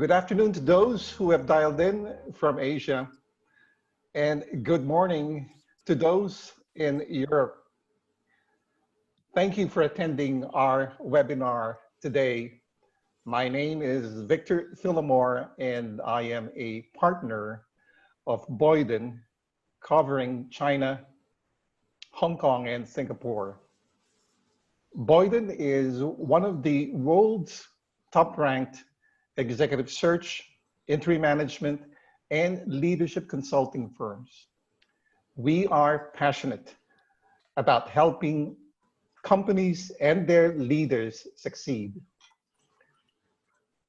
Good afternoon to those who have dialed in from Asia, and good morning to those in Europe. Thank you for attending our webinar today. My name is Victor Filamor, and I am a partner of Boyden, covering China, Hong Kong, and Singapore. Boyden is one of the world's top-ranked executive search, interim management, and leadership consulting firms. We are passionate about helping companies and their leaders succeed.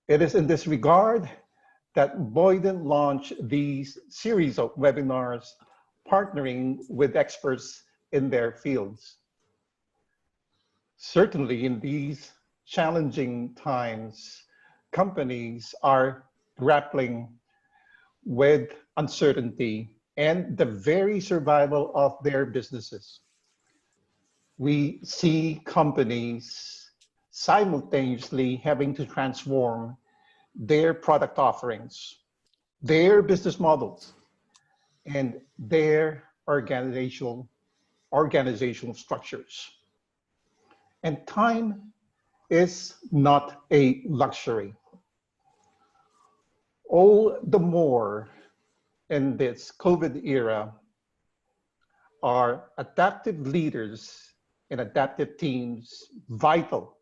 It is in this regard that Boyden launched these series of webinars, partnering with experts in their fields. Certainly in these challenging times, companies are grappling with uncertainty and the very survival of their businesses. We see companies simultaneously having to transform their product offerings, their business models, and their organizational structures. And time is not a luxury. All the more in this COVID era, are adaptive leaders and adaptive teams vital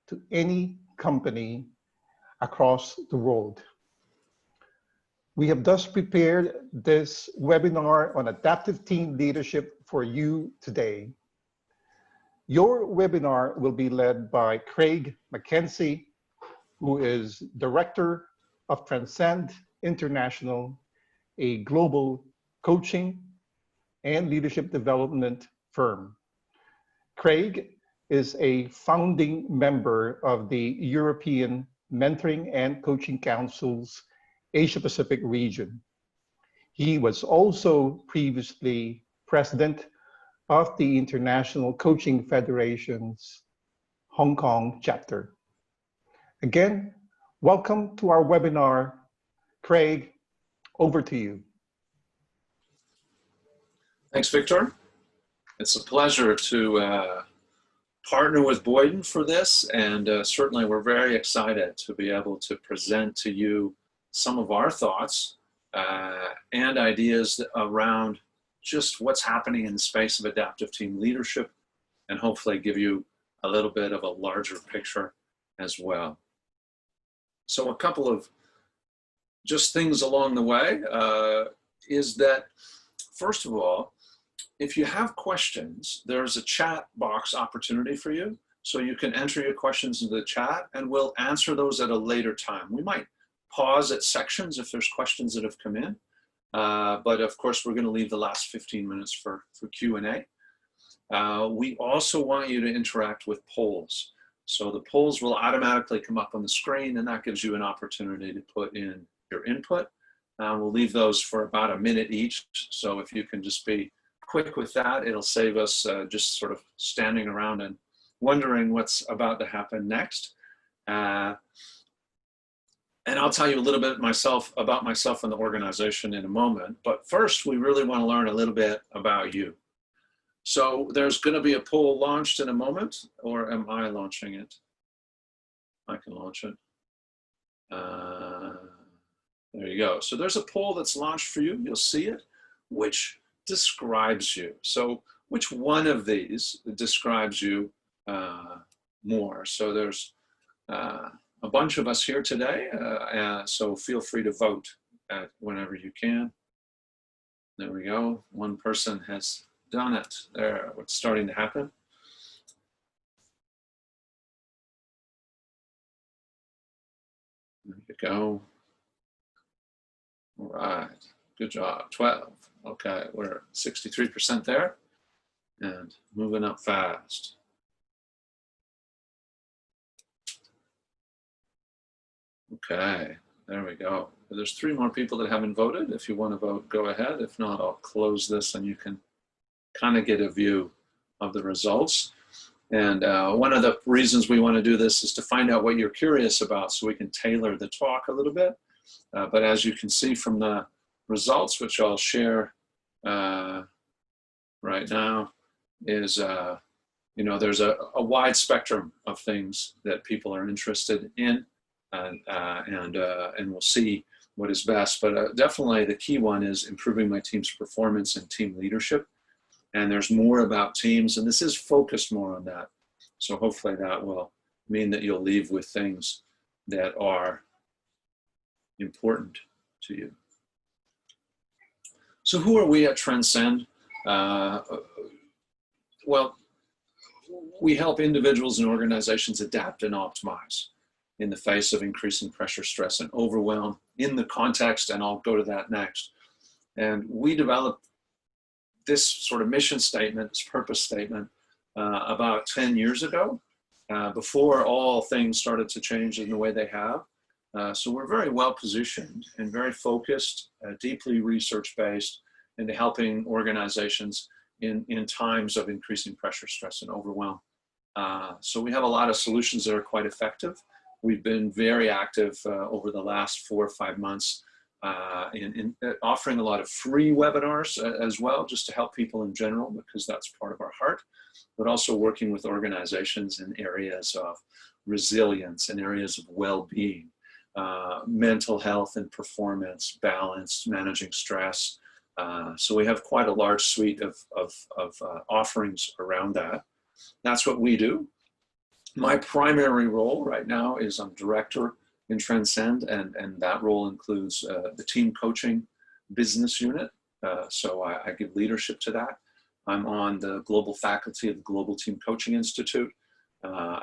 to any company across the world. We have thus prepared this webinar on adaptive team leadership for you today. Your webinar will be led by Craig McKenzie, who is Director of Transcend International, a global coaching and leadership development firm. Craig is a founding member of the European Mentoring and Coaching Council's Asia Pacific region. He was also previously president of the International Coaching Federation's Hong Kong chapter. Again, welcome to our webinar. Craig, over to you. Thanks, Victor. It's a pleasure to partner with Boyden for this, and certainly we're very excited to be able to present to you some of our thoughts and ideas around just what's happening in the space of adaptive team leadership, and hopefully give you a little bit of a larger picture as well. So a couple of just things along the way is that, first of all, if you have questions, there's a chat box opportunity for you. So you can enter your questions into the chat and we'll answer those at a later time. We might pause at sections if there's questions that have come in. But of course, we're going to leave the last 15 minutes for Q&A. We also want you to interact with polls. So the polls will automatically come up on the screen, and that gives you an opportunity to put in your input. We'll leave those for about a minute each. So if you can just be quick with that, it'll save us just sort of standing around and wondering what's about to happen next. And I'll tell you a little bit about myself and the organization in a moment. But first, we really want to learn a little bit about you. So there's going to be a poll launched in a moment, or am I launching it? I can launch it. There you go. So there's a poll that's launched for you. You'll see it, which describes you. So which one of these describes you more? So there's a bunch of us here today, so feel free to vote whenever you can. There we go. One person has done it. There, what's starting to happen. There you go. All right, good job. 12. Okay, we're 63% there and moving up fast. Okay, there we go. There's 3 more people that haven't voted. If you want to vote, go ahead. If not, I'll close this and you can kind of get a view of the results. And one of the reasons we want to do this is to find out what you're curious about so we can tailor the talk a little bit. But as you can see from the results, which I'll share right now, is you know, there's a wide spectrum of things that people are interested in, and we'll see what is best. But definitely the key one is improving my team's performance and team leadership. And there's more about teams, and this is focused more on that. So hopefully that will mean that you'll leave with things that are important to you. So who are we at Transcend? Well, we help individuals and organizations adapt and optimize in the face of increasing pressure, stress, and overwhelm in the context, and I'll go to that next. And we developed this sort of mission statement, this purpose statement, about 10 years ago, before all things started to change in the way they have. So we're very well positioned and very focused, deeply research-based into helping organizations in times of increasing pressure, stress, and overwhelm. So we have a lot of solutions that are quite effective. We've been very active over the last 4 or 5 months in offering a lot of free webinars as well, just to help people in general, because that's part of our heart, but also working with organizations in areas of resilience and areas of well-being, mental health and performance, balance, managing stress. So we have quite a large suite of offerings around that. That's what we do. My primary role right now is I'm director in Transcend, and that role includes the team coaching business unit. So I give leadership to that. I'm on the global faculty of the Global Team Coaching Institute, a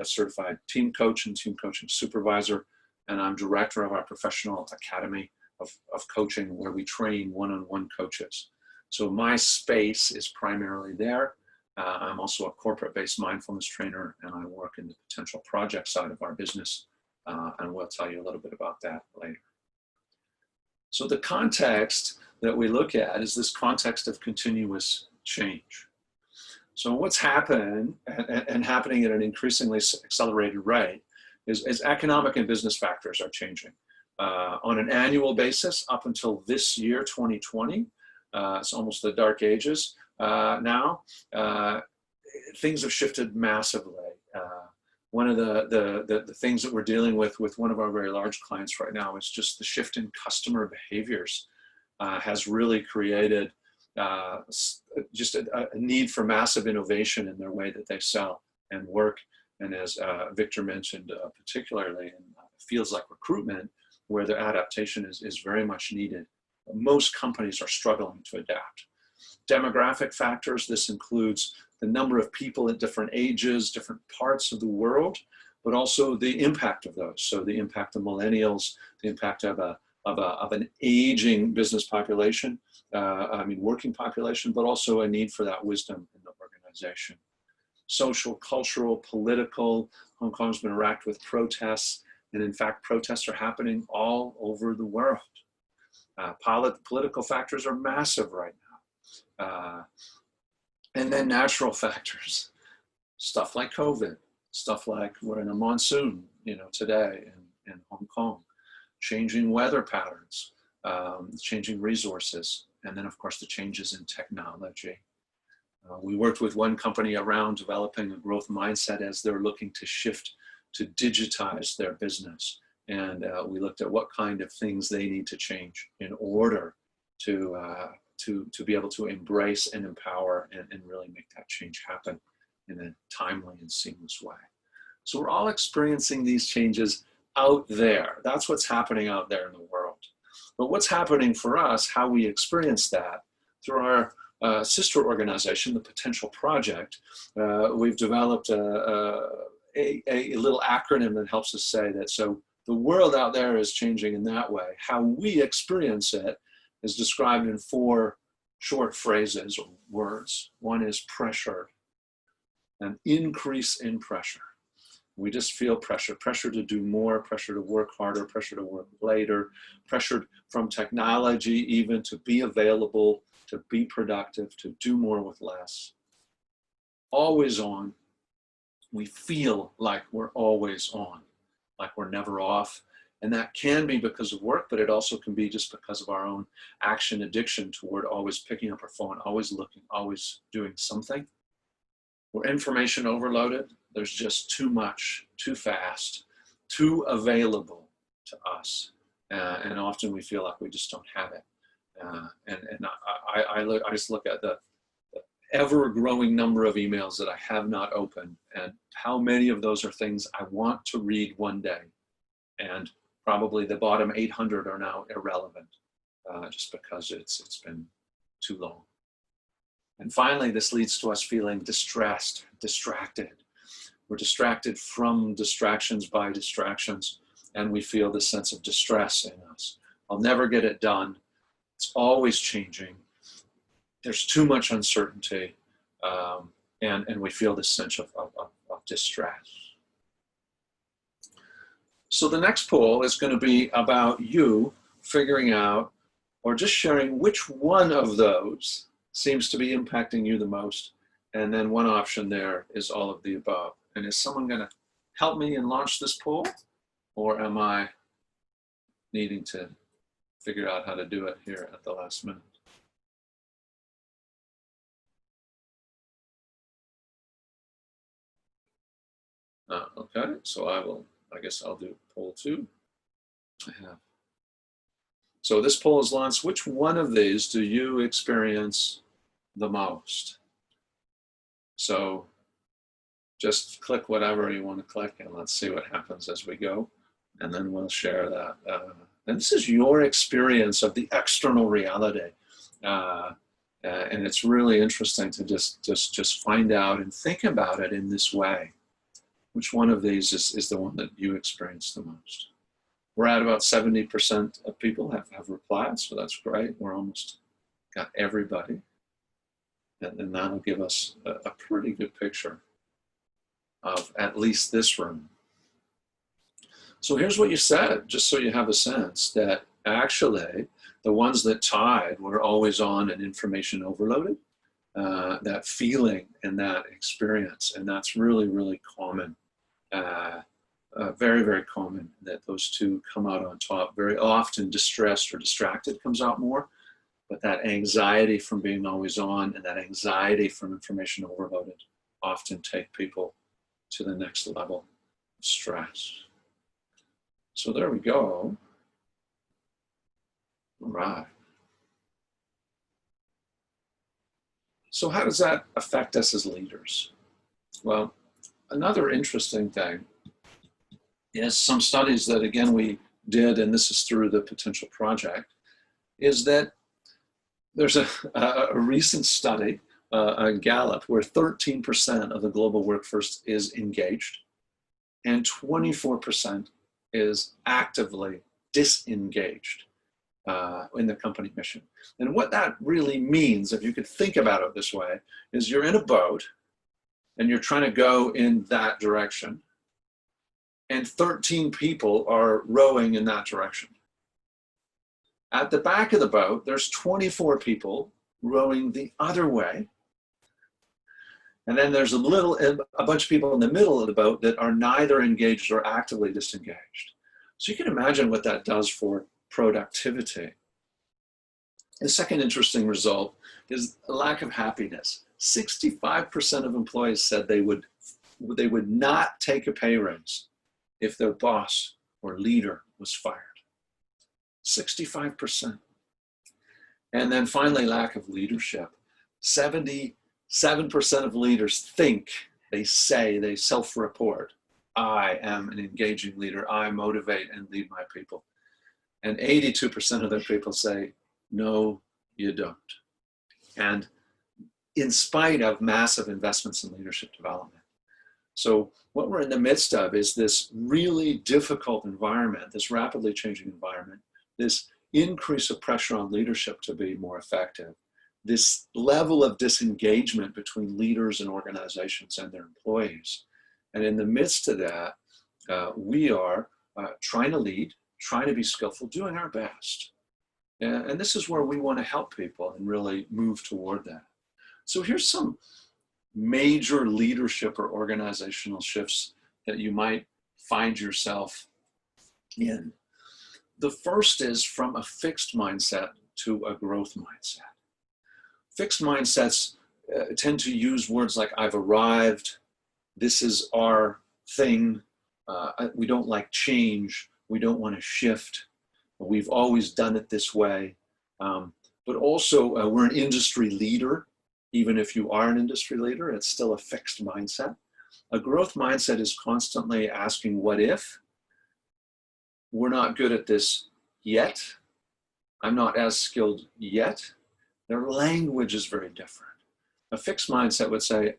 certified team coach and team coaching supervisor, and I'm director of our professional academy of coaching, where we train one-on-one coaches. So my space is primarily there. I'm also a corporate-based mindfulness trainer, and I work in the potential project side of our business, and we'll tell you a little bit about that later. So the context that we look at is this context of continuous change. So what's happened, and happening at an increasingly accelerated rate, is economic and business factors are changing. On an annual basis, up until this year, 2020, it's almost the dark ages now, things have shifted massively. One of the things that we're dealing with one of our very large clients right now is just the shift in customer behaviors has really created just a need for massive innovation in their way that they sell and work. And as Victor mentioned, particularly in fields like recruitment, where the adaptation is very much needed. Most companies are struggling to adapt. Demographic factors, this includes the number of people at different ages, different parts of the world, but also the impact of those. So the impact of millennials, the impact of an aging business population, working population, but also a need for that wisdom in the organization. Social, cultural, political, Hong Kong's been racked with protests, and in fact, protests are happening all over the world. Political factors are massive right now. And then natural factors, stuff like COVID, stuff like we're in a monsoon, today in Hong Kong, changing weather patterns, changing resources, and then of course the changes in technology. We worked with one company around developing a growth mindset as they're looking to shift to digitize their business. And we looked at what kind of things they need to change in order to be able to embrace and empower and really make that change happen in a timely and seamless way. So we're all experiencing these changes out there. That's what's happening out there in the world. But what's happening for us, how we experience that, through our sister organization, the Potential Project, we've developed a little acronym that helps us say that. So the world out there is changing in that way. How we experience it is described in 4 short phrases or words. One is pressure, an increase in pressure. We just feel pressure to do more, pressure to work harder, pressure to work later, pressure from technology even to be available, to be productive, to do more with less. always on. We feel like we're always on, like we're never off. And that can be because of work, but it also can be just because of our own action addiction toward always picking up our phone, always looking, always doing something. We're information overloaded. There's just too much, too fast, too available to us. And often we feel like we just don't have it. I just look at the ever-growing number of emails that I have not opened, and how many of those are things I want to read one day. And probably the bottom 800 are now irrelevant, just because it's been too long. And finally, this leads to us feeling distressed, distracted. We're distracted from distractions by distractions, and we feel this sense of distress in us. I'll never get it done. It's always changing. There's too much uncertainty, and we feel this sense of distress. So the next poll is going to be about you figuring out, or just sharing, which one of those seems to be impacting you the most. And then one option there is all of the above. And is someone going to help me and launch this poll, or am I needing to figure out how to do it here at the last minute? Okay, so I guess I'll do poll 2. I have. So this poll is launched. Which one of these do you experience the most? So just click whatever you want to click, and let's see what happens as we go. And then we'll share that. And this is your experience of the external reality. And it's really interesting to just find out and think about it in this way. Which one of these is the one that you experience the most? We're at about 70% of people have replied, so that's great. We're almost got everybody. And that'll give us a pretty good picture of at least this room. So here's what you said, just so you have a sense that actually the ones that tied were always on and information overloaded. That feeling and that experience, and that's really, really common. Very, very common that those two come out on top. Very often distressed or distracted comes out more, but that anxiety from being always on and that anxiety from information overloaded often take people to the next level of stress. So there we go. All right. So how does that affect us as leaders? Well, another interesting thing is some studies that, again, we did, and this is through the Potential Project, is that there's a recent study, Gallup, where 13% of the global workforce is engaged and 24% is actively disengaged in the company mission. And what that really means, if you could think about it this way, is you're in a boat and you're trying to go in that direction, and 13 people are rowing in that direction. At the back of the boat, there's 24 people rowing the other way. And then there's a bunch of people in the middle of the boat that are neither engaged or actively disengaged. So you can imagine what that does for productivity. The second interesting result is a lack of happiness. 65% of employees said they would not take a pay raise if their boss or leader was fired. 65%. And then finally, lack of leadership. 77% of leaders think, they say, they self-report, I am an engaging leader, I motivate and lead my people. And 82% of the people say, no, you don't. And in spite of massive investments in leadership development. So what we're in the midst of is this really difficult environment, this rapidly changing environment, this increase of pressure on leadership to be more effective, this level of disengagement between leaders and organizations and their employees. And in the midst of that, we are trying to lead, trying to be skillful, doing our best. And this is where we want to help people and really move toward that. So here's some major leadership or organizational shifts that you might find yourself in. The first is from a fixed mindset to a growth mindset. Fixed mindsets tend to use words like "I've arrived," "this is our thing," we don't like change, we don't want to shift, we've always done it this way. But also we're an industry leader. Even if you are an industry leader, it's still a fixed mindset. A growth mindset is constantly asking, what if? We're not good at this yet. I'm not as skilled yet. Their language is very different. A fixed mindset would say,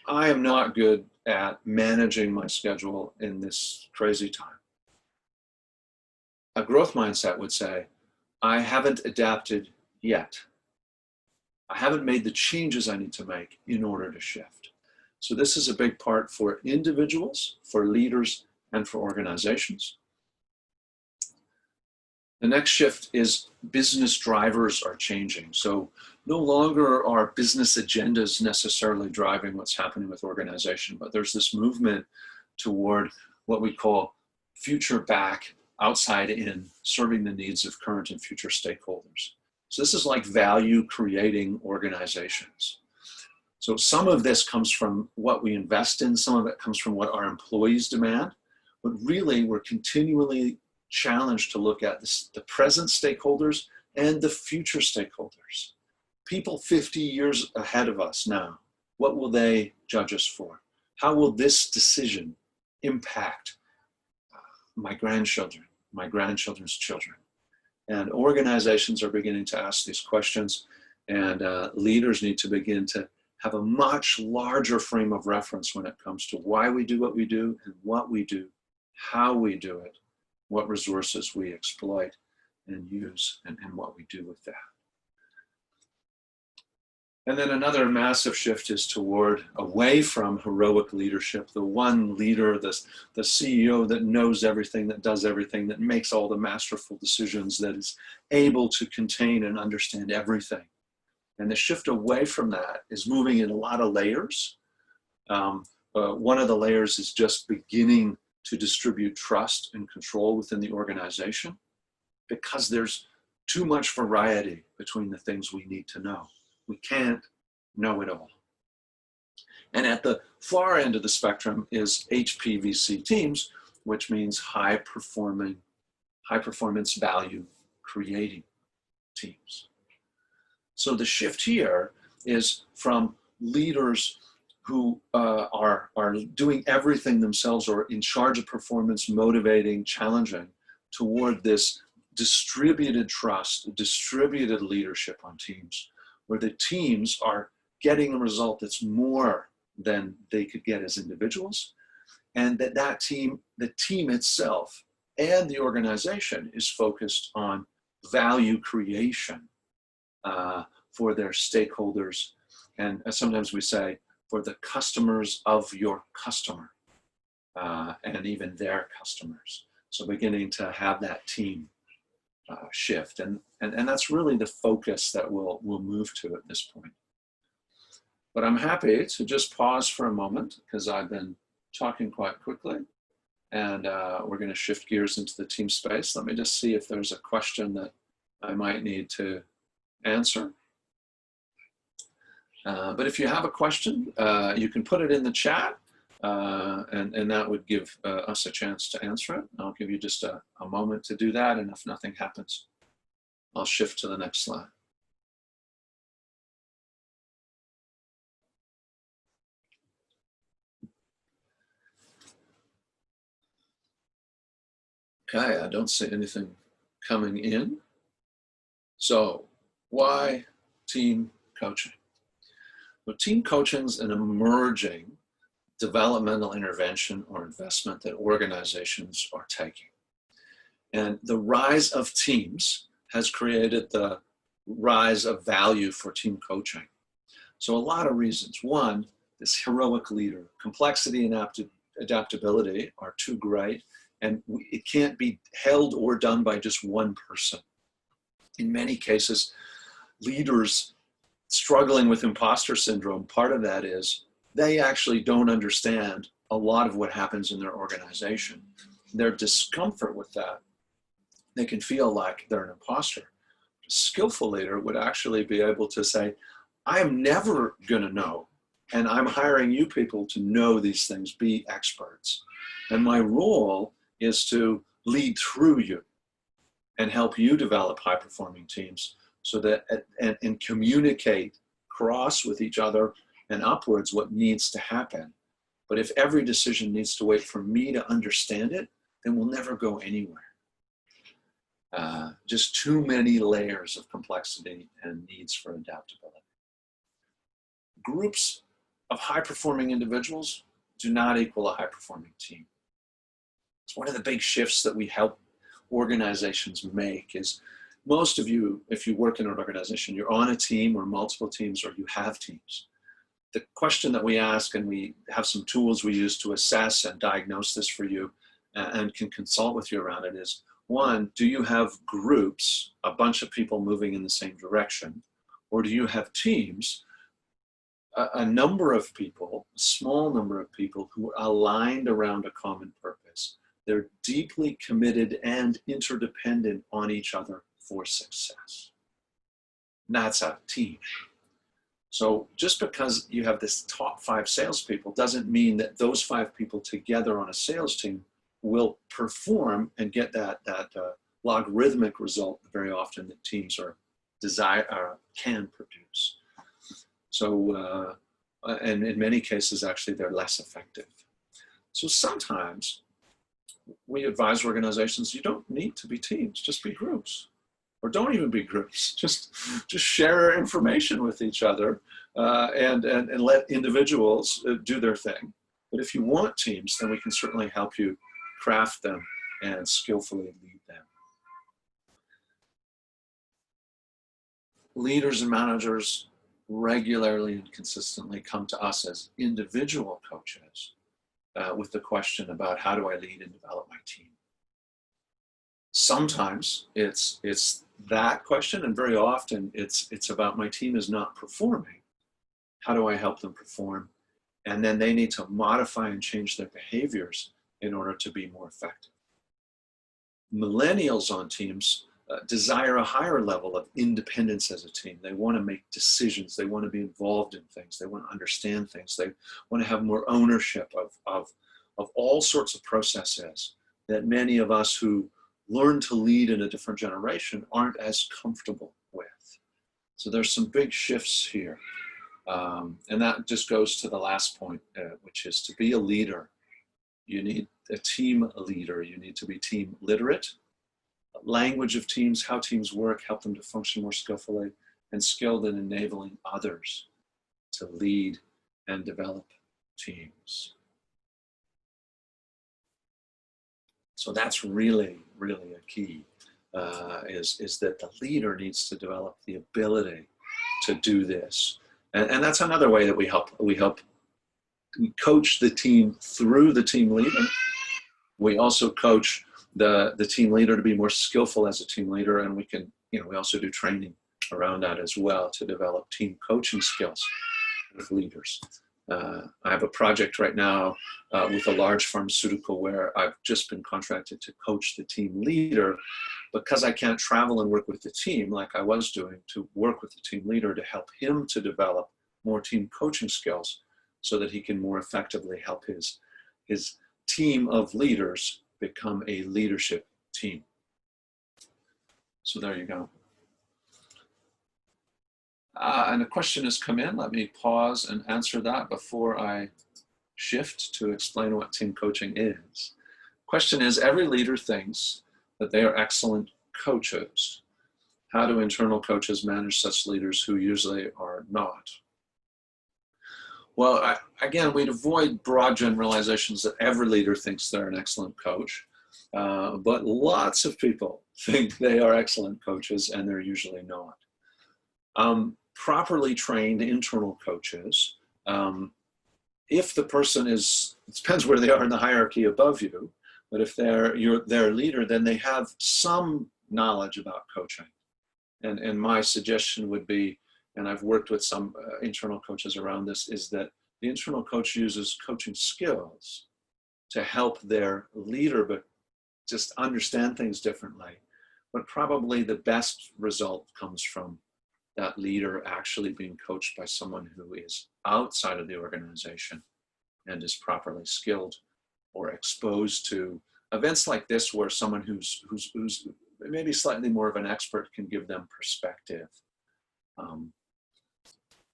I am not good at managing my schedule in this crazy time. A growth mindset would say, I haven't adapted yet. I haven't made the changes I need to make in order to shift. So this is a big part for individuals, for leaders, and for organizations. The next shift is business drivers are changing. So no longer are business agendas necessarily driving what's happening with organization, but there's this movement toward what we call future back, outside in, serving the needs of current and future stakeholders. So this is like value creating organizations. So some of this comes from what we invest in, some of it comes from what our employees demand, but really we're continually challenged to look at the present stakeholders and the future stakeholders. People 50 years ahead of us now, what will they judge us for? How will this decision impact my grandchildren, my grandchildren's children? And organizations are beginning to ask these questions, and leaders need to begin to have a much larger frame of reference when it comes to why we do what we do and what we do, how we do it, what resources we exploit and use, and what we do with that. And then another massive shift is toward away from heroic leadership, the one leader, the CEO that knows everything, that does everything, that makes all the masterful decisions, that is able to contain and understand everything. And the shift away from that is moving in a lot of layers. One of the layers is just beginning to distribute trust and control within the organization, because there's too much variety between the things we need to know. We can't know it all. And at the far end of the spectrum is HPVC teams, which means high performance value creating teams. So the shift here is from leaders who are doing everything themselves or in charge of performance, motivating, challenging, toward this distributed trust, distributed leadership on teams, where the teams are getting a result that's more than they could get as individuals, and that team, the team itself and the organization is focused on value creation for their stakeholders, and sometimes we say for the customers of your customer and even their customers. So beginning to have that team shift, and that's really the focus that we'll move to at this point. But I'm happy to just pause for a moment, because I've been talking quite quickly, and we're going to shift gears into the team space. Let me just see if there's a question that I might need to answer. But if you have a question, you can put it in the chat, and that would give us a chance to answer it. I'll give you just a moment to do that, and if nothing happens, I'll shift to the next slide. Okay, I don't see anything coming in. So why team coaching? Well, team coaching is an emerging developmental intervention or investment that organizations are taking. And the rise of teams has created the rise of value for team coaching. So a lot of reasons. One, this heroic leader. Complexity and adaptability are too great, and it can't be held or done by just one person. In many cases, leaders struggling with imposter syndrome, part of that is they actually don't understand a lot of what happens in their organization. Their discomfort with that, they can feel like they're an imposter. A skillful leader would actually be able to say, I am never going to know, and I'm hiring you people to know these things, be experts. And my role is to lead through you and help you develop high-performing teams so that and communicate cross with each other and upwards what needs to happen. But if every decision needs to wait for me to understand it, then we'll never go anywhere. Just too many layers of complexity and needs for adaptability. Groups of high-performing individuals do not equal a high-performing team. It's one of the big shifts that we help organizations make is most of you, if you work in an organization, you're on a team or multiple teams or you have teams. The question that we ask, and we have some tools we use to assess and diagnose this for you and can consult with you around it is, one, do you have groups, a bunch of people moving in the same direction? Or do you have teams, a number of people, a small number of people who are aligned around a common purpose? They're deeply committed and interdependent on each other for success. And that's a team. So just because you have this top 5 salespeople doesn't mean that those 5 people together on a sales team will perform and get that logarithmic result very often that teams can produce. So, and in many cases, actually, they're less effective. So sometimes we advise organizations, you don't need to be teams, just be groups. Or don't even be groups, just share information with each other and let individuals do their thing. But if you want teams, then we can certainly help you craft them and skillfully lead them. Leaders and managers regularly and consistently come to us as individual coaches with the question about how do I lead and develop my team? Sometimes it's that question, and very often it's about my team is not performing. How do I help them perform? And then they need to modify and change their behaviors in order to be more effective. Millennials on teams desire a higher level of independence as a team. They want to make decisions. They want to be involved in things. They want to understand things. They want to have more ownership of all sorts of processes that many of us who learn to lead in a different generation aren't as comfortable with. So there's some big shifts here. And that just goes to the last point, which is to be a leader, you need a team leader. You need to be team literate, language of teams, how teams work, help them to function more skillfully, and skilled in enabling others to lead and develop teams. So that's really, really a key, is that the leader needs to develop the ability to do this. And that's another way that we coach the team through the team leader. We also coach the team leader to be more skillful as a team leader, and we can, we also do training around that as well to develop team coaching skills with leaders. I have a project right now with a large pharmaceutical where I've just been contracted to coach the team leader because I can't travel and work with the team like I was doing, to work with the team leader to help him to develop more team coaching skills so that he can more effectively help his team of leaders become a leadership team. So there you go. And a question has come in. Let me pause and answer that before I shift to explain what team coaching is. Question is, every leader thinks that they are excellent coaches. How do internal coaches manage such leaders who usually are not? Well, again, we'd avoid broad generalizations that every leader thinks they're an excellent coach, but lots of people think they are excellent coaches and they're usually not. Properly trained internal coaches, if the person is, it depends where they are in the hierarchy above you, but if they're their leader, then they have some knowledge about coaching. And my suggestion would be and I've worked with some internal coaches around this, is that the internal coach uses coaching skills to help their leader, but just understand things differently. But probably the best result comes from that leader actually being coached by someone who is outside of the organization and is properly skilled or exposed to events like this, where someone who's maybe slightly more of an expert can give them perspective.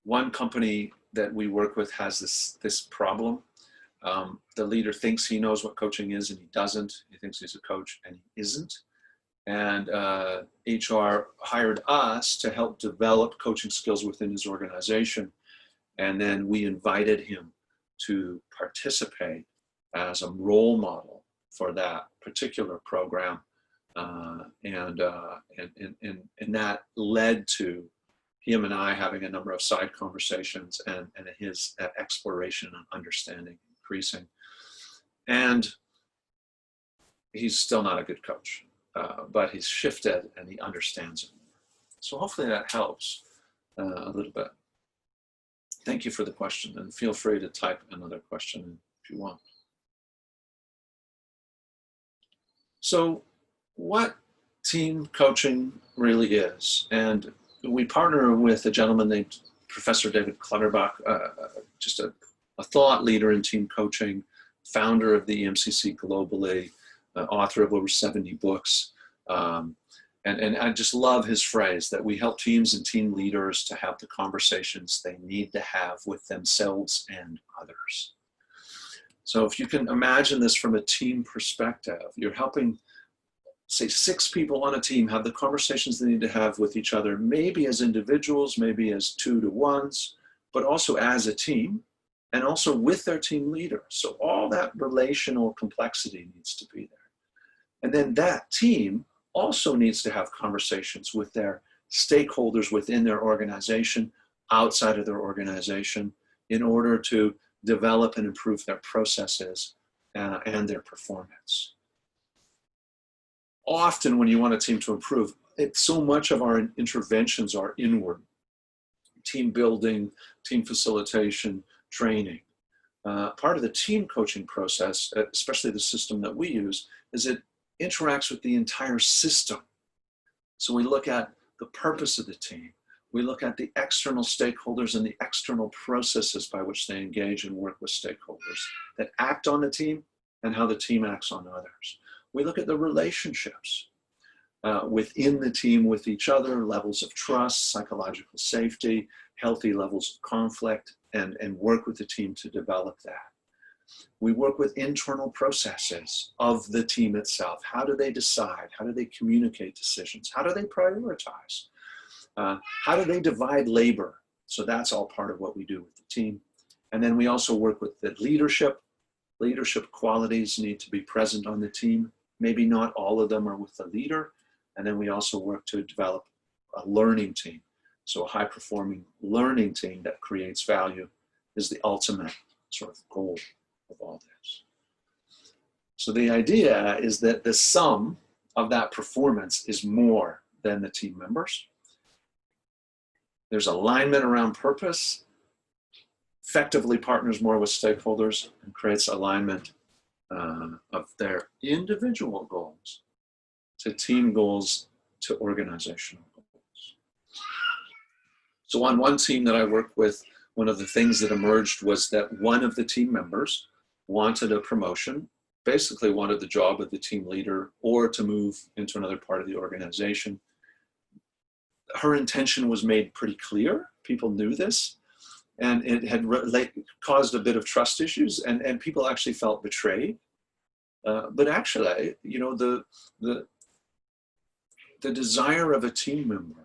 One company that we work with has this problem. The leader thinks he knows what coaching is and he doesn't. He thinks he's a coach and he isn't. And HR hired us to help develop coaching skills within his organization. And then we invited him to participate as a role model for that particular program. And that led to him and I having a number of side conversations and his exploration and understanding increasing. And he's still not a good coach, but he's shifted and he understands it. So hopefully that helps a little bit. Thank you for the question, and feel free to type another question if you want. So what team coaching really is, and we partner with a gentleman named Professor David Clutterbach, just a thought leader in team coaching, founder of the EMCC globally, author of over 70 books. And I just love his phrase that we help teams and team leaders to have the conversations they need to have with themselves and others. So if you can imagine this from a team perspective, you're helping, say, 6 people on a team have the conversations they need to have with each other, maybe as individuals, maybe as 2-to-1s, but also as a team, and also with their team leader. So all that relational complexity needs to be there. And then that team also needs to have conversations with their stakeholders within their organization, outside of their organization, in order to develop and improve their processes and their performance. Often when you want a team to improve, so much of our interventions are inward. Team building, team facilitation, training. Part of the team coaching process, especially the system that we use, is it interacts with the entire system. So we look at the purpose of the team. We look at the external stakeholders and the external processes by which they engage and work with stakeholders that act on the team and how the team acts on others. We look at the relationships within the team with each other, levels of trust, psychological safety, healthy levels of conflict, and work with the team to develop that. We work with internal processes of the team itself. How do they decide? How do they communicate decisions? How do they prioritize? How do they divide labor? So that's all part of what we do with the team. And then we also work with the leadership. Leadership qualities need to be present on the team. Maybe not all of them are with the leader. And then we also work to develop a learning team. So a high-performing learning team that creates value is the ultimate sort of goal of all this. So the idea is that the sum of that performance is more than the team members. There's alignment around purpose, effectively partners more with stakeholders, and creates alignment of their individual goals to team goals to organizational goals. So on one team that I worked with, one of the things that emerged was that one of the team members wanted a promotion, basically wanted the job of the team leader or to move into another part of the organization. Her intention was made pretty clear. People knew this, and it had caused a bit of trust issues, and people actually felt betrayed. But actually, you know, the desire of a team member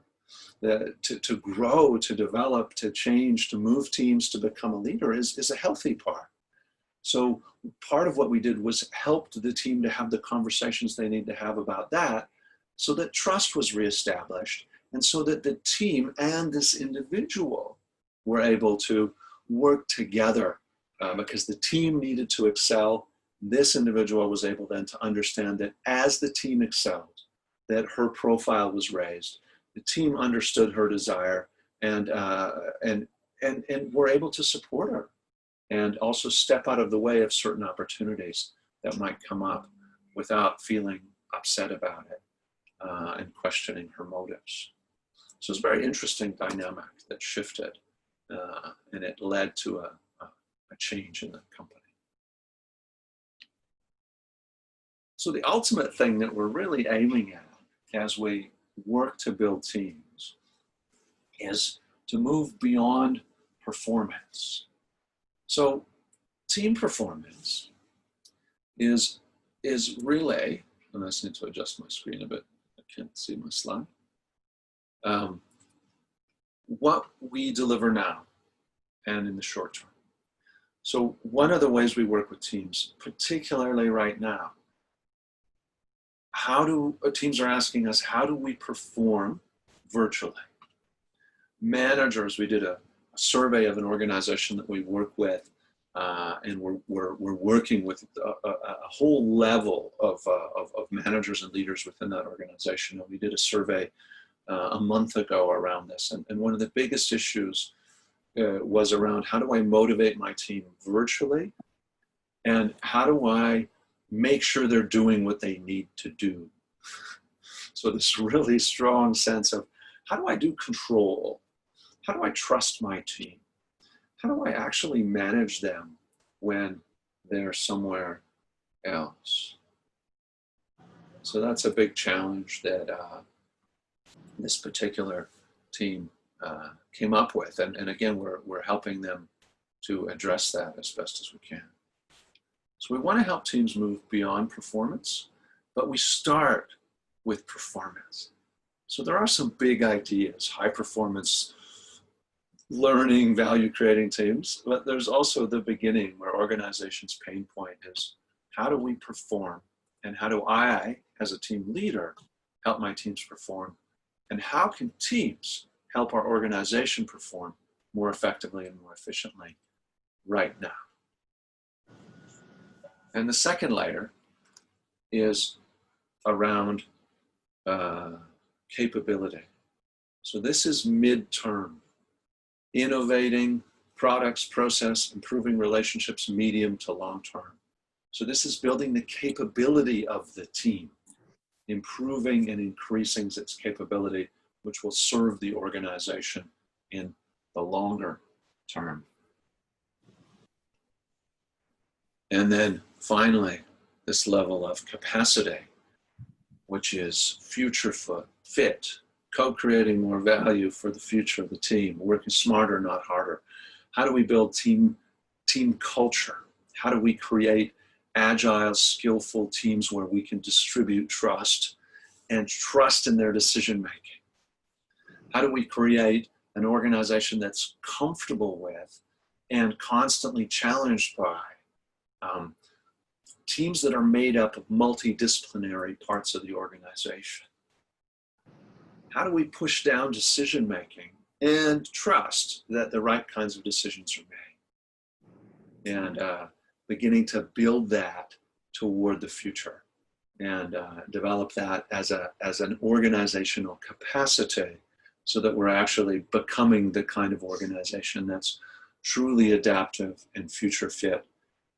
to grow, to develop, to change, to move teams, to become a leader is a healthy part. So part of what we did was helped the team to have the conversations they need to have about that, so that trust was reestablished, and so that the team and this individual were able to work together because the team needed to excel. This individual was able then to understand that as the team excelled, that her profile was raised. The team understood her desire, and we're able to support her and also step out of the way of certain opportunities that might come up without feeling upset about it and questioning her motives. So it's a very interesting dynamic that shifted, and it led to a change in the company. So the ultimate thing that we're really aiming at as we work to build teams is to move beyond performance. So team performance is really, and I just need to adjust my screen a bit, I can't see my slide, what we deliver now and in the short term. So one of the ways we work with teams, particularly right now, teams are asking us, how do we perform virtually? Managers, we did a survey of an organization that we work with, and we're working with a whole level of managers and leaders within that organization. And we did a survey a month ago around this. And one of the biggest issues was around, how do I motivate my team virtually? And how do I make sure they're doing what they need to do? So this really strong sense of, how do I do control? How do I trust my team? How do I actually manage them when they're somewhere else? So that's a big challenge that this particular team came up with. And again, we're helping them to address that as best as we can. So we want to help teams move beyond performance, but we start with performance. So there are some big ideas, high performance learning, value creating teams, but there's also the beginning where organizations' pain point is, how do we perform? And how do I, as a team leader, help my teams perform? And how can teams help our organization perform more effectively and more efficiently right now? And the second layer is around capability. So this is midterm, innovating products, process, improving relationships, medium to long term. So this is building the capability of the team, improving and increasing its capability, which will serve the organization in the longer term. And then finally, this level of capacity, which is future fit, co-creating more value for the future of the team, working smarter, not harder. How do we build team culture? How do we create agile, skillful teams where we can distribute trust and trust in their decision-making? How do we create an organization that's comfortable with and constantly challenged by teams that are made up of multidisciplinary parts of the organization? How do we push down decision-making and trust that the right kinds of decisions are made? And beginning to build that toward the future and develop that as an organizational capacity so that we're actually becoming the kind of organization that's truly adaptive and future fit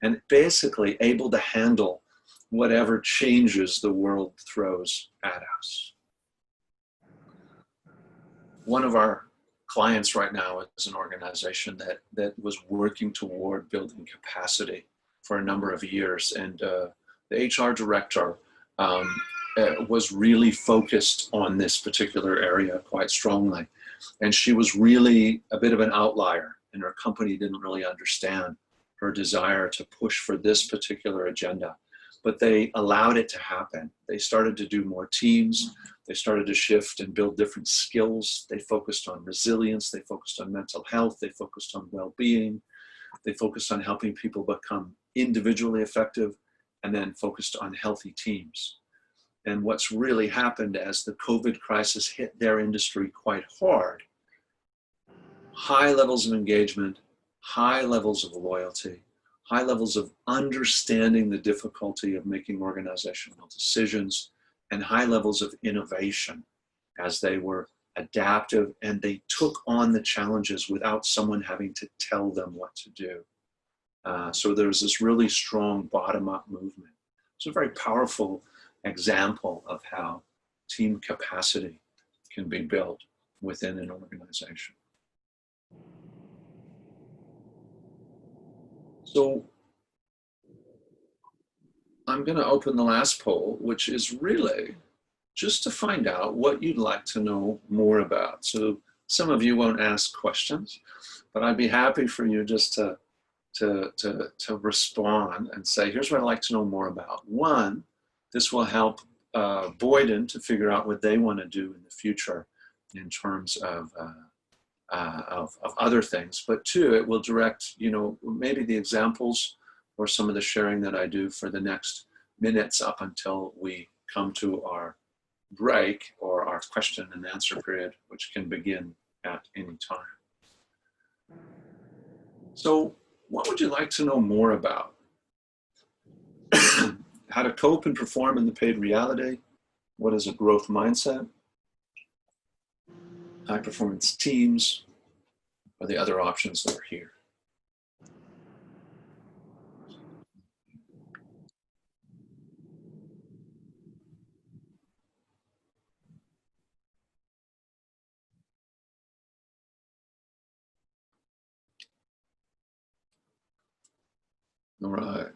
and basically able to handle whatever changes the world throws at us. One of our clients right now is an organization that was working toward building capacity for a number of years. And the HR director was really focused on this particular area quite strongly. And she was really a bit of an outlier, and her company didn't really understand her desire to push for this particular agenda. But they allowed it to happen. They started to do more teams. They started to shift and build different skills. They focused on resilience. They focused on mental health. They focused on well-being. They focused on helping people become individually effective, and then focused on healthy teams. And what's really happened as the COVID crisis hit their industry quite hard, high levels of engagement, high levels of loyalty, high levels of understanding the difficulty of making organizational decisions, and high levels of innovation as they were adaptive, and they took on the challenges without someone having to tell them what to do. So there's this really strong bottom-up movement. It's a very powerful example of how team capacity can be built within an organization. So I'm going to open the last poll, which is really just to find out what you'd like to know more about. So some of you won't ask questions, but I'd be happy for you just to respond and say, here's what I'd like to know more about. One, this will help Boyden to figure out what they want to do in the future in terms of other things. But two, it will direct, you know, maybe the examples or some of the sharing that I do for the next minutes up until we come to our break or our question and answer period, which can begin at any time. So what would you like to know more about? How to cope and perform in the paid reality? What is a growth mindset? High performance teams? Or the other options that are here? All right.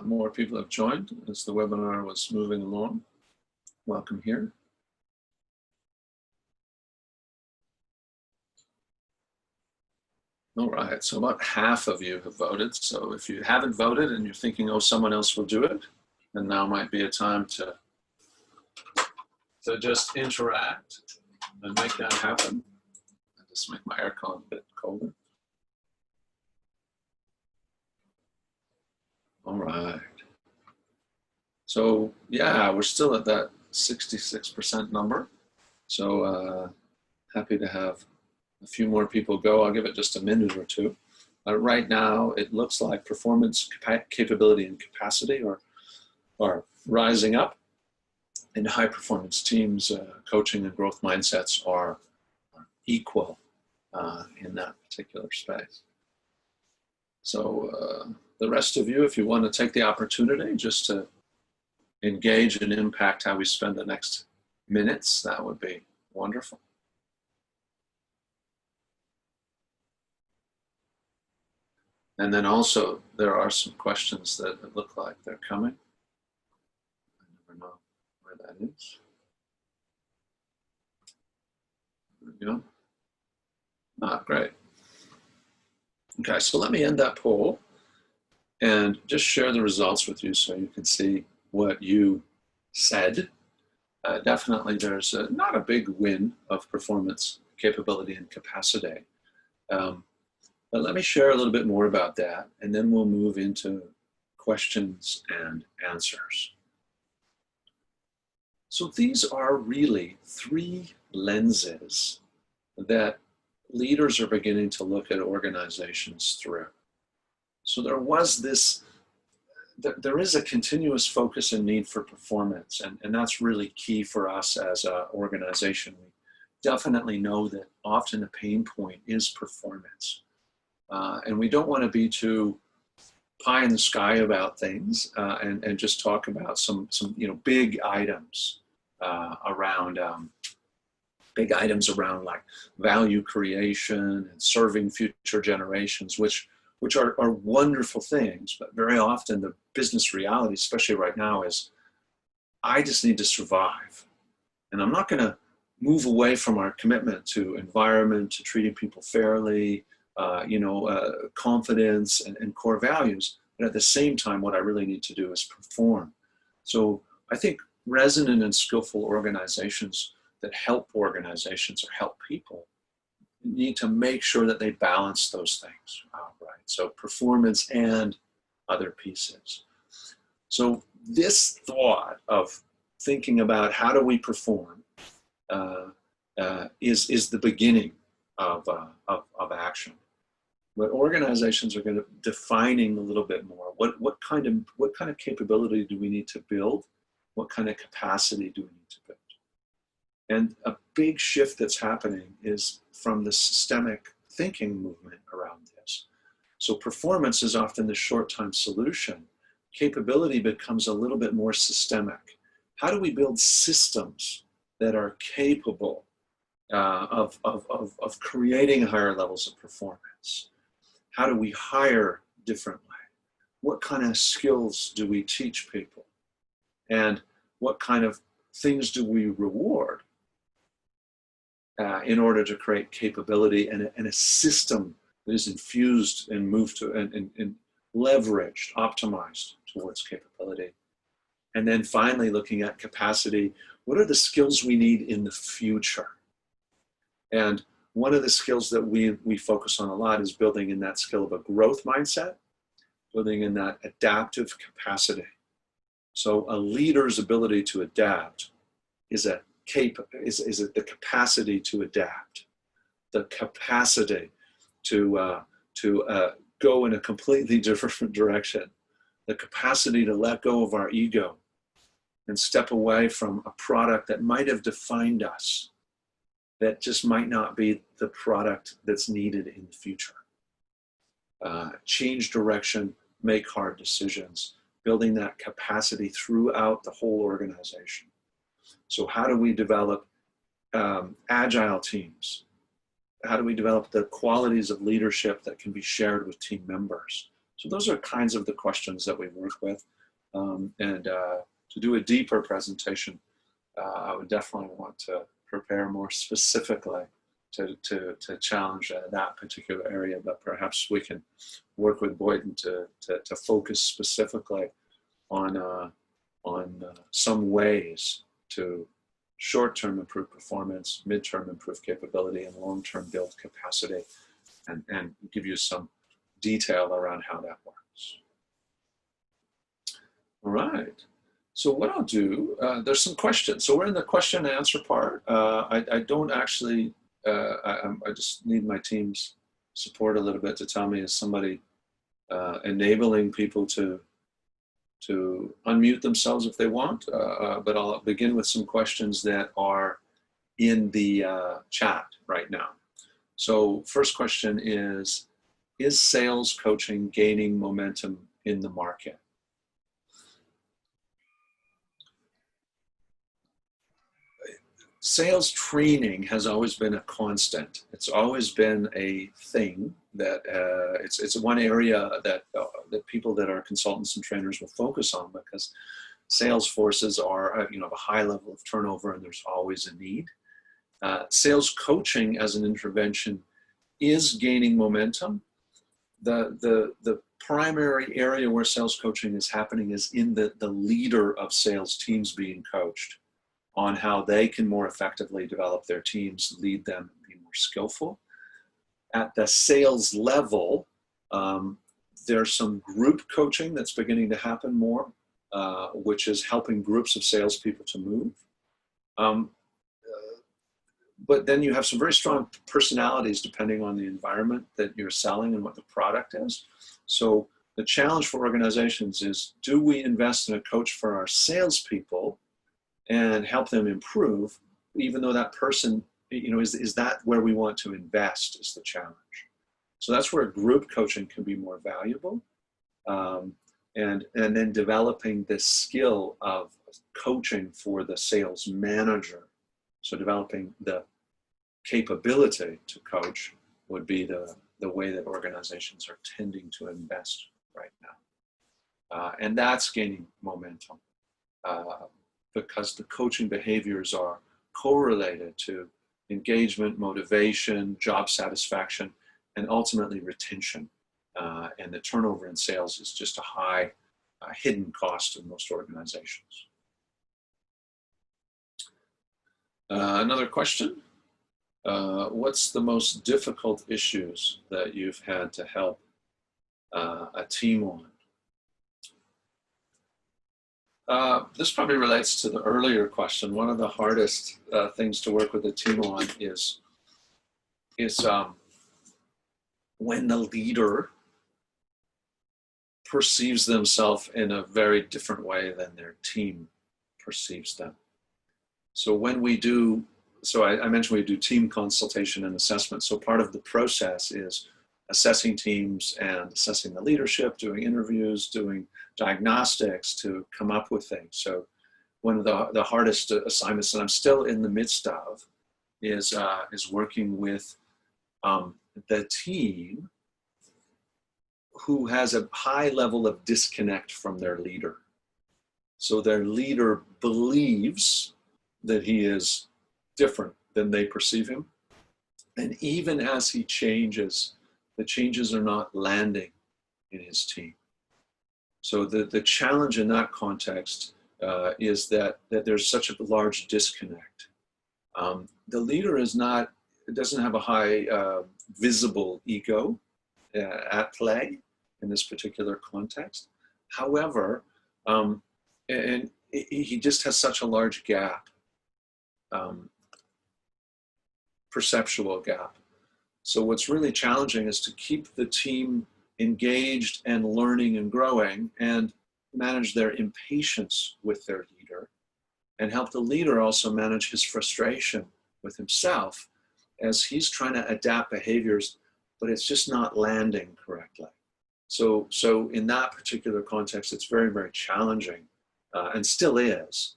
More people have joined as the webinar was moving along. Welcome here. All right, so about half of you have voted. So if you haven't voted and you're thinking, oh, someone else will do it, then now might be a time to just interact and make that happen. I'll just make my aircon a bit colder. All right. So yeah, we're still at that 66% number. So happy to have a few more people go. I'll give it just a minute or two. Right now, it looks like performance, capability, and capacity are rising up. And high performance teams, coaching and growth mindsets are equal in that particular space. So the rest of you, if you want to take the opportunity just to engage and impact how we spend the next minutes, that would be wonderful. And then also, there are some questions that look like they're coming. I never know where that is. There we go. Great. Okay, so let me end that poll and just share the results with you so you can see what you said. Definitely there's not a big win of performance, capability, and capacity. But let me share a little bit more about that, and then we'll move into questions and answers. So these are really three lenses that leaders are beginning to look at organizations through. So there is a continuous focus and need for performance, and that's really key for us as an organization. We definitely know that often the pain point is performance. And we don't want to be too pie in the sky about things and just talk about some big items around like value creation and serving future generations, which are wonderful things, but very often the business reality, especially right now, is I just need to survive, and I'm not going to move away from our commitment to environment, to treating people fairly. Confidence and core values, but at the same time, what I really need to do is perform. So I think resonant and skillful organizations that help organizations or help people need to make sure that they balance those things, right? So performance and other pieces. So this thought of thinking about how do we perform is the beginning of action. But organizations are going to defining a little bit more. What kind of capability do we need to build? What kind of capacity do we need to build? And a big shift that's happening is from the systemic thinking movement around this. So performance is often the short-time solution. Capability becomes a little bit more systemic. How do we build systems that are capable of creating higher levels of performance? How do we hire differently? What kind of skills do we teach people? And what kind of things do we reward in order to create capability and a system that is infused and moved to and leveraged, optimized towards capability? And then finally, looking at capacity, what are the skills we need in the future? And one of the skills that we focus on a lot is building in that skill of a growth mindset, building in that adaptive capacity. So a leader's ability to adapt is the capacity to adapt, the capacity to go in a completely different direction, the capacity to let go of our ego and step away from a product that might have defined us, that just might not be the product that's needed in the future. Change direction, make hard decisions, building that capacity throughout the whole organization. So how do we develop agile teams? How do we develop the qualities of leadership that can be shared with team members? So those are kinds of the questions that we work with. To do a deeper presentation, I would definitely want to prepare more specifically to challenge that particular area, but perhaps we can work with Boyden to focus specifically on some ways to short-term improve performance, mid-term improve capability, and long-term build capacity, and give you some detail around how that works. All right. So what I'll do, there's some questions. So we're in the question and answer part. I don't actually, I just need my team's support a little bit to tell me, is somebody enabling people to unmute themselves if they want, but I'll begin with some questions that are in the chat right now. So first question is sales coaching gaining momentum in the market? Sales training has always been a constant. It's always been a thing that it's one area that that people that are consultants and trainers will focus on, because sales forces are have a high level of turnover and there's always a need. Sales coaching as an intervention is gaining momentum. The primary area where sales coaching is happening is in the leader of sales teams being coached on how they can more effectively develop their teams, lead them, and be more skillful. At the sales level, there's some group coaching that's beginning to happen more, which is helping groups of salespeople to move. But then you have some very strong personalities depending on the environment that you're selling and what the product is. So the challenge for organizations is, do we invest in a coach for our salespeople and help them improve, even though that person, is that where we want to invest, is the challenge. So that's where group coaching can be more valuable. And then developing this skill of coaching for the sales manager. So developing the capability to coach would be the way that organizations are tending to invest right now. And that's gaining momentum. Because the coaching behaviors are correlated to engagement, motivation, job satisfaction, and ultimately retention. And the turnover in sales is just a high hidden cost in most organizations. Another question. What's the most difficult issues that you've had to help a team on? This probably relates to the earlier question. One of the hardest things to work with a team on is when the leader perceives themselves in a very different way than their team perceives them. So when we do so I mentioned we do team consultation and assessment. So part of the process is assessing teams and assessing the leadership, doing interviews, doing diagnostics to come up with things. So one of the hardest assignments that I'm still in the midst of is working with the team who has a high level of disconnect from their leader. So their leader believes that he is different than they perceive him. And even as he changes, the changes are not landing in his team. So the challenge in that context is that there's such a large disconnect. The leader doesn't have a high visible ego at play in this particular context. However, and he just has such a large gap, perceptual gap. So what's really challenging is to keep the team engaged and learning and growing, and manage their impatience with their leader, and help the leader also manage his frustration with himself as he's trying to adapt behaviors, but it's just not landing correctly. So in that particular context, it's very, very challenging, and still is.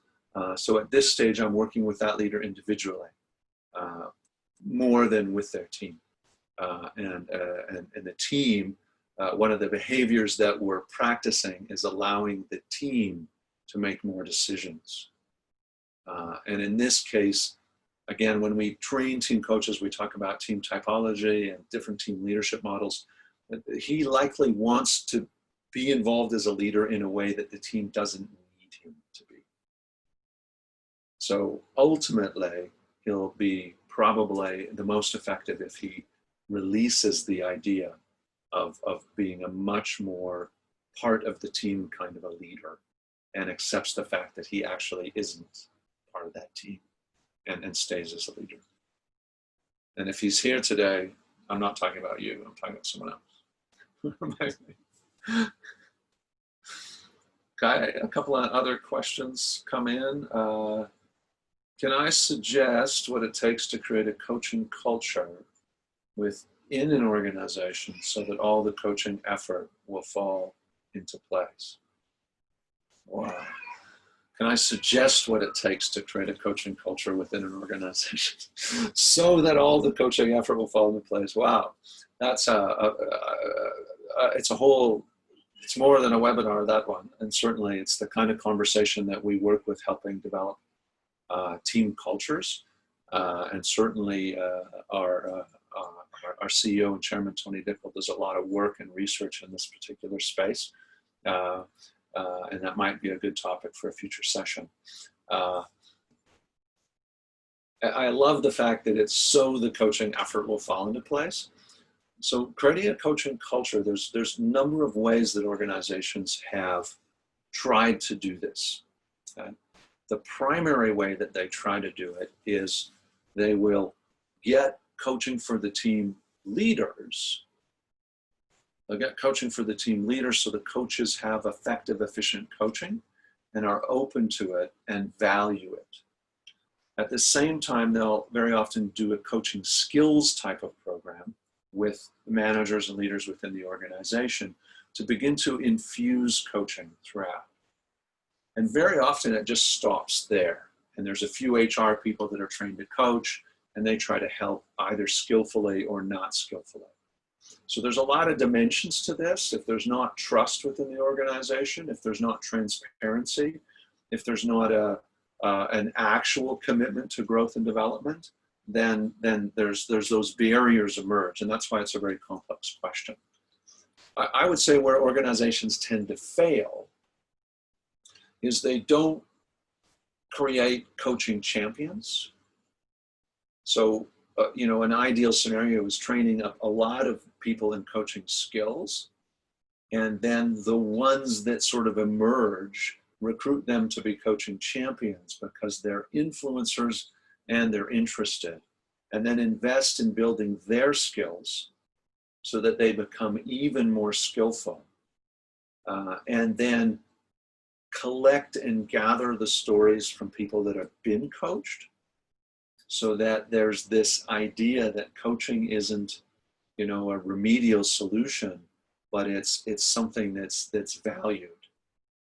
So at this stage, I'm working with that leader individually, more than with their team. And the team, one of the behaviors that we're practicing is allowing the team to make more decisions. And in this case, again, when we train team coaches, we talk about team typology and different team leadership models. He likely wants to be involved as a leader in a way that the team doesn't need him to be. So ultimately, he'll be probably the most effective if he releases the idea of being a much more part of the team kind of a leader, and accepts the fact that he actually isn't part of that team, and stays as a leader. And if he's here today, I'm not talking about you, I'm talking about someone else. Okay, a couple of other questions come in. Can I suggest what it takes to create a coaching culture within an organization so that all the coaching effort will fall into place? Wow. Can I suggest what it takes to create a coaching culture within an organization so that all the coaching effort will fall into place? Wow, that's it's more than a webinar, that one. And certainly it's the kind of conversation that we work with helping develop team cultures. And certainly our CEO and chairman, Tony Dickel, does a lot of work and research in this particular space. And that might be a good topic for a future session. I love the fact that it's so the coaching effort will fall into place. So creating a coaching culture, there's a number of ways that organizations have tried to do this. Okay? The primary way that they try to do it is they will get coaching for the team leaders. They'll get coaching for the team leaders so the coaches have effective, efficient coaching and are open to it and value it. At the same time, they'll very often do a coaching skills type of program with managers and leaders within the organization to begin to infuse coaching throughout. And very often it just stops there. And there's a few HR people that are trained to coach, and they try to help either skillfully or not skillfully. So there's a lot of dimensions to this. If there's not trust within the organization, if there's not transparency, if there's not an actual commitment to growth and development, then there's those barriers emerge. And that's why it's a very complex question. I would say where organizations tend to fail is they don't create coaching champions. So, you know, an ideal scenario is training up a lot of people in coaching skills, and then the ones that sort of emerge, recruit them to be coaching champions because they're influencers and they're interested, and then invest in building their skills so that they become even more skillful, and then collect and gather the stories from people that have been coached so that there's this idea that coaching isn't, you know, a remedial solution, but it's something that's valued.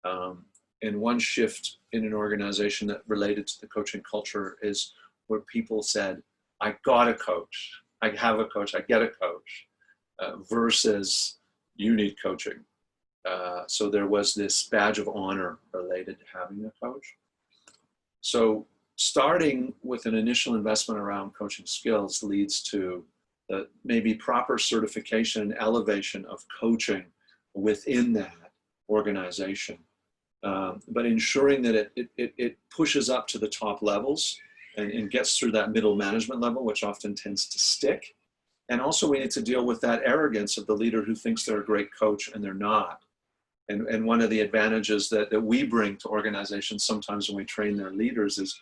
And one shift in an organization that related to the coaching culture is where people said, I got a coach, I have a coach, I get a coach, versus you need coaching. So there was this badge of honor related to having a coach. So starting with an initial investment around coaching skills leads to the maybe proper certification and elevation of coaching within that organization. But ensuring that it pushes up to the top levels and gets through that middle management level, which often tends to stick. And also we need to deal with that arrogance of the leader who thinks they're a great coach and they're not. And one of the advantages that we bring to organizations sometimes when we train their leaders is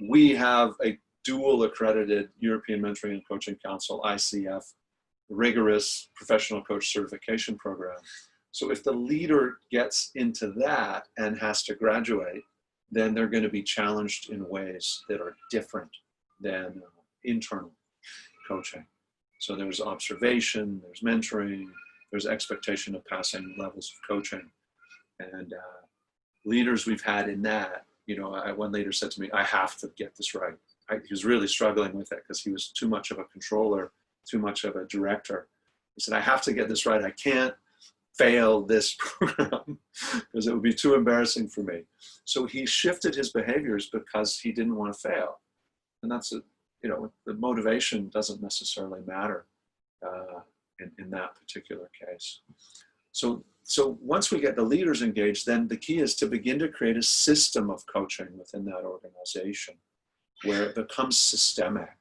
we have a dual accredited European Mentoring and Coaching Council, ICF, rigorous professional coach certification program. So if the leader gets into that and has to graduate, then they're going to be challenged in ways that are different than internal coaching. So there's observation, there's mentoring, there's expectation of passing levels of coaching. And leaders we've had in that, you know, one leader said to me, I have to get this right. He was really struggling with it because he was too much of a controller, too much of a director. He said, I have to get this right. I can't fail this program because it would be too embarrassing for me. So he shifted his behaviors because he didn't want to fail. And that's, you know, the motivation doesn't necessarily matter in that particular case. So once we get the leaders engaged, then the key is to begin to create a system of coaching within that organization where it becomes systemic,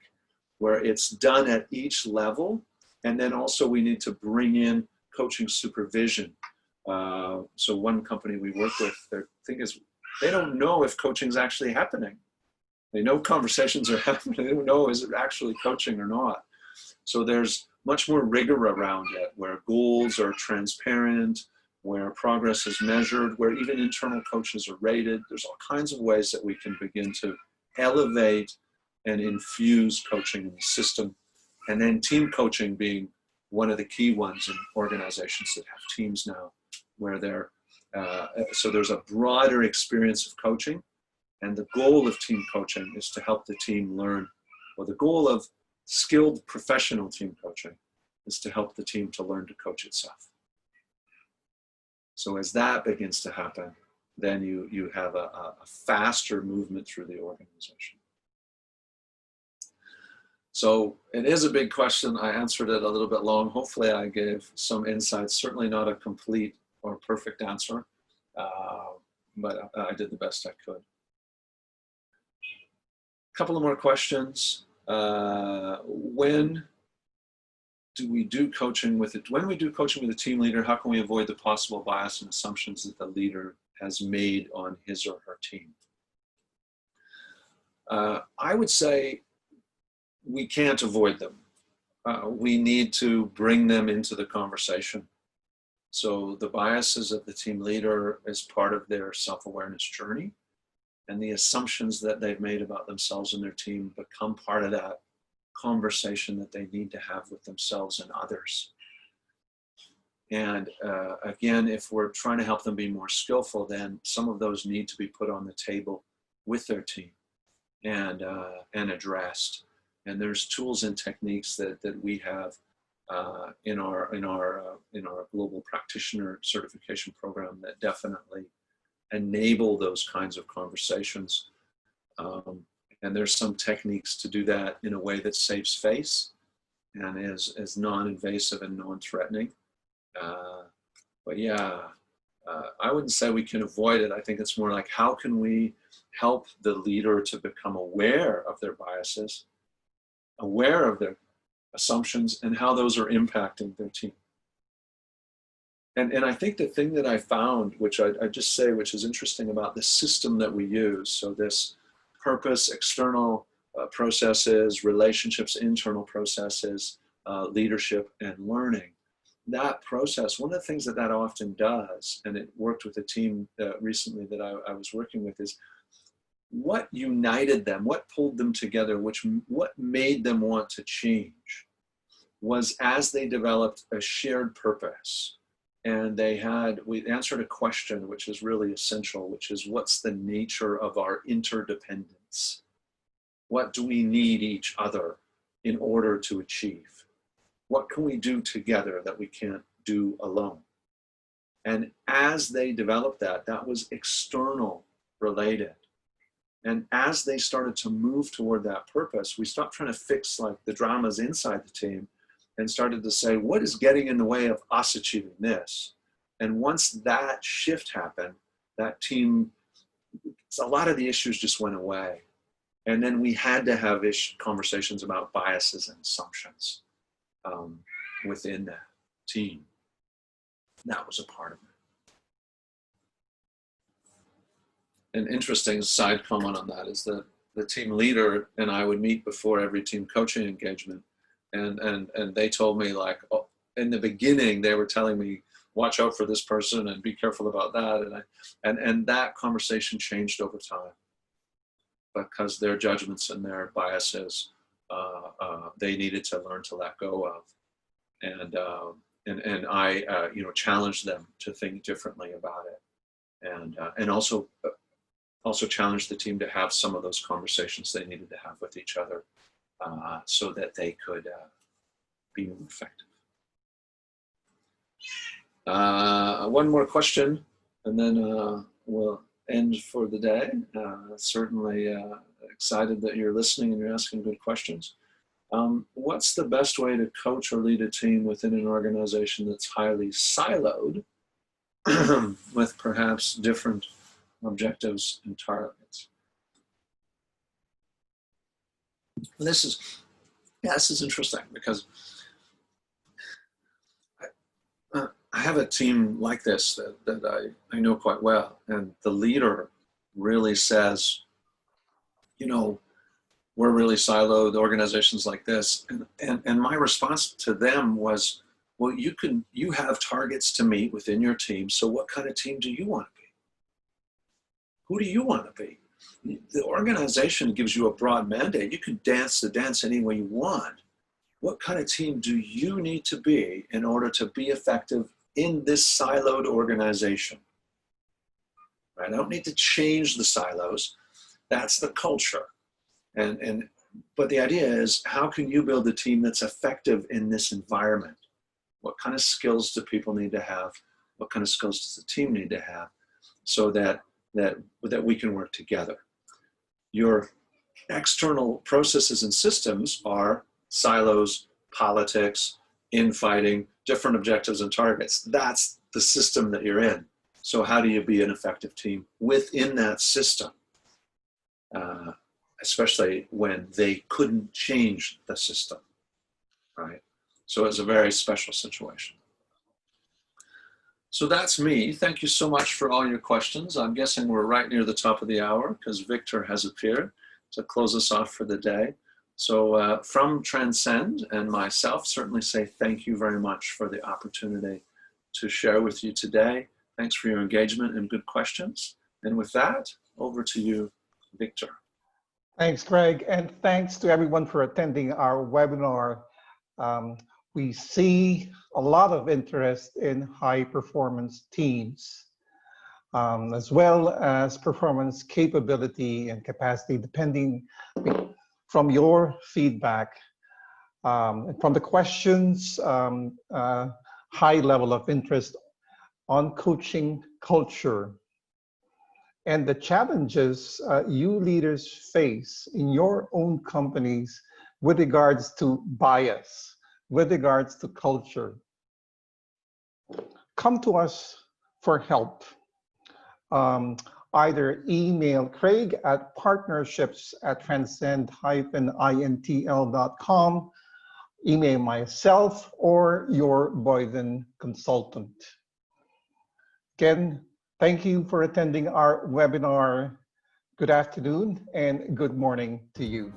where it's done at each level. And then also we need to bring in coaching supervision. So one company we work with, their thing is they don't know if coaching is actually happening. They know conversations are happening. They don't know is it actually coaching or not. So there's much more rigor around it, where goals are transparent, where progress is measured, where even internal coaches are rated. There's all kinds of ways that we can begin to elevate and infuse coaching in the system. And then team coaching being one of the key ones in organizations that have teams now, where they're, so there's a broader experience of coaching. And the goal of team coaching is to help the team learn, or the goal of skilled professional team coaching is to help the team to learn to coach itself. So as that begins to happen, then you have a faster movement through the organization. So it is a big question. I answered it a little bit long. Hopefully I gave some insights, certainly not a complete or perfect answer, but I did the best I could. A couple of more questions. When we do coaching with a team leader, how can we avoid the possible bias and assumptions that the leader has made on his or her team? I would say we can't avoid them. We need to bring them into the conversation. So the biases of the team leader is part of their self-awareness journey, and the assumptions that they've made about themselves and their team become part of that conversation that they need to have with themselves and others. And again, if we're trying to help them be more skillful, then some of those need to be put on the table with their team and addressed. And there's tools and techniques that we have in our global practitioner certification program that definitely enable those kinds of conversations. And there's some techniques to do that in a way that saves face and is non-invasive and non-threatening. But yeah, I wouldn't say we can avoid it. I think it's more like, how can we help the leader to become aware of their biases, aware of their assumptions, and how those are impacting their team. And I think the thing that I found, which I just say, which is interesting about the system that we use, so this purpose, external processes, relationships, internal processes, leadership, and learning, that process, one of the things that often does, and it worked with a team recently that I was working with, is what united them, what pulled them together, what made them want to change was as they developed a shared purpose. And we answered a question which is really essential, which is what's the nature of our interdependence? What do we need each other in order to achieve? What can we do together that we can't do alone? And as they developed that was external related. And as they started to move toward that purpose, we stopped trying to fix like the dramas inside the team and started to say, what is getting in the way of us achieving this? And once that shift happened, that team, a lot of the issues just went away. And then we had to have conversations about biases and assumptions within that team. That was a part of it. An interesting side comment on that is that the team leader and I would meet before every team coaching engagement. And they told me, like, oh, in the beginning, they were telling me, watch out for this person and be careful about that. And that conversation changed over time because their judgments and their biases, they needed to learn to let go of. And I, challenged them to think differently about it. And also challenged the team to have some of those conversations they needed to have with each other. So that they could be more effective. One more question, and then we'll end for the day. Certainly excited that you're listening and you're asking good questions. What's the best way to coach or lead a team within an organization that's highly siloed with perhaps different objectives and targets? This is interesting because I have a team like this that I know quite well, and the leader really says, we're really siloed, organizations like this, and my response to them was, well, you have targets to meet within your team, so what kind of team do you want to be? Who do you want to be? The organization gives you a broad mandate. You can dance the dance any way you want. What kind of team do you need to be in order to be effective in this siloed organization? Right? I don't need to change the silos. That's the culture. But the idea is, how can you build a team that's effective in this environment? What kind of skills do people need to have? What kind of skills does the team need to have so that we can work together? Your external processes and systems are silos, politics, infighting, different objectives and targets. That's the system that you're in. So how do you be an effective team within that system? Especially when they couldn't change the system, right? So it's a very special situation. So that's me. Thank you so much for all your questions. I'm guessing we're right near the top of the hour because Victor has appeared to close us off for the day. So from Transcend and myself, certainly say thank you very much for the opportunity to share with you today. Thanks for your engagement and good questions. And with that, over to you, Victor. Thanks, Greg, and thanks to everyone for attending our webinar. We see a lot of interest in high-performance teams, as well as performance capability and capacity, depending from your feedback, from the questions, high level of interest on coaching culture, and the challenges you leaders face in your own companies with regards to bias, with regards to culture. Come to us for help. Either email Craig at partnerships@transcend-intl.com, email myself or your Boyden consultant. Again, thank you for attending our webinar. Good afternoon and good morning to you.